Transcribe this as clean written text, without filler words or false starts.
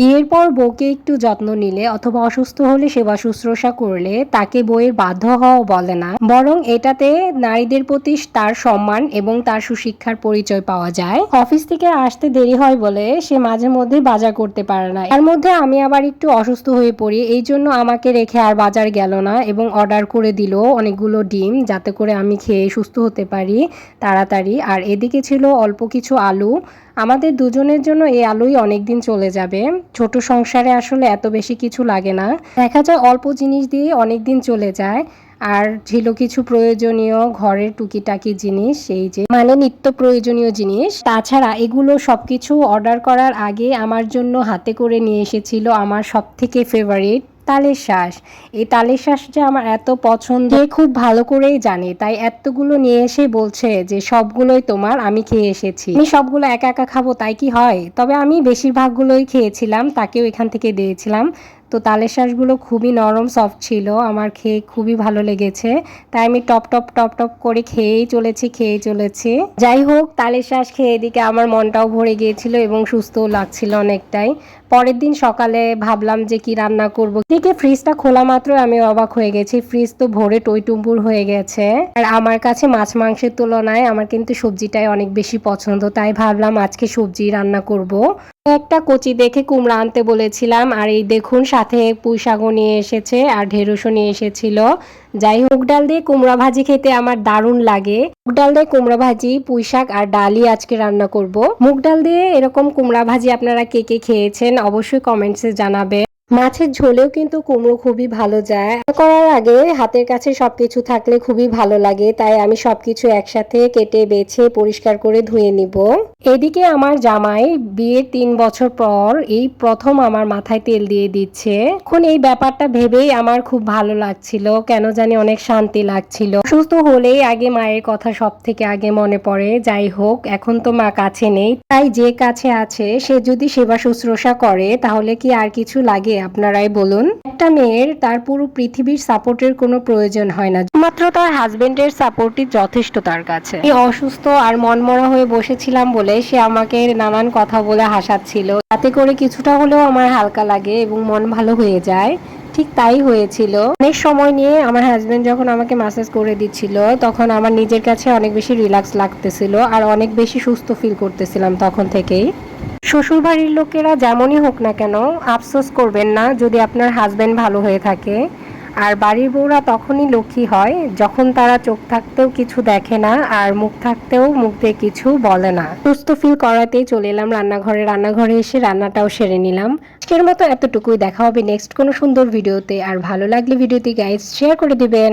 বিয়ের পর বউকে একটু যত্ন নিলে অথবা অসুস্থ হলে সেবা শুশ্রূষা করলে তাকে বউয়ের বাধ্য হওয়া বলে না, বরং এটাতে নারীদের প্রতি তার সম্মান এবং তার সুশিক্ষার পরিচয় পাওয়া যায়। অফিস থেকে আসতে দেরি হয় বলে সে মাঝে মধ্যে বাজার করতে পারে না। এর মধ্যে আমি আবার একটু অসুস্থ হয়ে পড়ি, এই জন্য আমাকে রেখে আর বাজার গেল না এবং অর্ডার করে দিল অনেকগুলো ডিম, যাতে করে আমি খেয়ে সুস্থ হতে পারি তাড়াতাড়ি। আর এদিকে ছিল অল্প কিছু আলু। আমাদের দুজনের জন্য এই আলুই অনেকদিন চলে যাবে। ছোট সংসারে আসলে এত বেশি কিছু লাগে না, দেখা যায় অল্প জিনিস দিয়ে অনেকদিন চলে যায়। আর ছিল কিছু প্রয়োজনীয় ঘরের টুকিটাকি জিনিস, এই যে মানে নিত্য প্রয়োজনীয় জিনিস। তাছাড়া এগুলো সবকিছু অর্ডার করার আগে আমার জন্য হাতে করে নিয়ে এসেছিল আমার সবথেকে ফেভারিট তালের শাঁস। এই তালের শাঁস যে আমার এত পছন্দ খুব ভালো করেই জানে, তাই এতগুলো নিয়ে এসে বলছে যে সবগুলোই তোমার, আমি খেয়ে এসেছি। আমি সবগুলো একা একা খাবো তাই কি হয়? তবে আমি বেশিরভাগগুলোই খেয়েছিলাম, তাকেও এখান থেকে দিয়েছিলাম। তো তালের শাঁসগুলো খুবই নরম সফট ছিল, আমার খেয়ে খুবই ভালো লেগেছে। তাই আমি টপ টপ টপ টপ করে খেয়েই চলেছি। যাই হোক, তালের শাঁস খেয়ে এদিকে আমার মনটাও ভরে গিয়েছিল এবং সুস্থও লাগছিল অনেকটাই। পরের দিন সকালে ভাবলাম যে কি রান্না করব। এদিকে ফ্রিজটা খোলা মাত্র আমি অবাক হয়ে গেছি, ফ্রিজ তো ভরে টইটুম্বুর হয়ে গেছে। আর আমার কাছে মাছ মাংসের তুলনায় আমার কিন্তু সবজিটাই অনেক বেশি পছন্দ, তাই ভাবলাম আজকে সবজি রান্না করব। একটা কচি দেখে কুমড়া আনতে বলেছিলাম, আর এই দেখুন সাথে পুঁই শাকও নিয়ে এসেছে আর ঢেঁড়সও নিয়ে এসেছিল। যাই হোক, মুগ ডাল দিয়ে কুমড়া ভাজি খেতে আমার দারুণ লাগে। মুগ ডাল দিয়ে কুমড়া ভাজি, পুঁই শাক আর ডালই আজকে রান্না করব। মুগ ডাল দিয়ে এরকম কুমড়া ভাজি আপনারা কে কে খেয়েছেন অবশ্যই কমেন্টসে জানাবে। মাছের ঝোলেও কিন্তু কুমড়ো খুবই ভালো যায়। করার আগে হাতের কাছে সবকিছু থাকলে খুবই ভালো লাগে, তাই আমি সবকিছু একসাথে কেটে বেছে পরিষ্কার করে ধুয়ে নিব। এদিকে আমার জামাই বিয়ের 3 বছর পর এই প্রথম আমার মাথায় তেল দিয়ে দিচ্ছে। এখন এই ব্যাপারটা ভেবেই আমার খুব ভালো লাগছিল, কেন জানি অনেক শান্তি লাগছিল। সুস্থ হলেই আগে মায়ের কথা সব থেকে আগে মনে পড়ে। যাই হোক, এখন তো মা কাছে নেই, তাই যে কাছে আছে সে যদি সেবা শুশ্রূষা করে তাহলে কি আর কিছু লাগে আপনারাই বলুন। একটা মেয়ের তার পুরো পৃথিবীর সাপোর্টের কোনো প্রয়োজন হয় না, মাত্র তার হাজবেন্ডের সাপোর্টই যথেষ্ট তার কাছে। আমি অসুস্থ আর মনমরা হয়ে বসেছিলাম বলে সে আমাকে নানান কথা বলে হাসাচ্ছিল, তাতে করে কিছুটা হলেও আমার হালকা লাগে এবং মন ভালো হয়ে যায়। ঠিক তাই হয়েছিল। অনেক সময় নিয়ে আমার হাজবেন্ড যখন আমাকে ম্যাসাজ করে দিচ্ছিল তখন আমার নিজের কাছে অনেক বেশি রিল্যাক্স লাগতেছিল আর অনেক বেশি সুস্থ ফিল করতেছিলাম তখন থেকেই। শ্বশুরবাড়ির লোকেরা যেমনই হোক না কেন, আফসোস করবেন না যদি আপনার হাজবেন্ড ভালো হয়ে থাকে। আর বাড়ির বউরা তখনই লক্ষ্মী হয় যখন তারা চোখ থাকতেও কিছু দেখে না আর মুখ থাকতেও মুখ দিয়ে কিছু বলে না। সুস্থ ফিল করাতেই চলে এলাম রান্নাঘরে এসে রান্নাটাও সেরে নিলাম। আজকের মতো এতটুকুই, দেখা হবে নেক্সট কোনো সুন্দর ভিডিওতে। আর ভালো লাগলে ভিডিওটি গাইস শেয়ার করে দিবেন।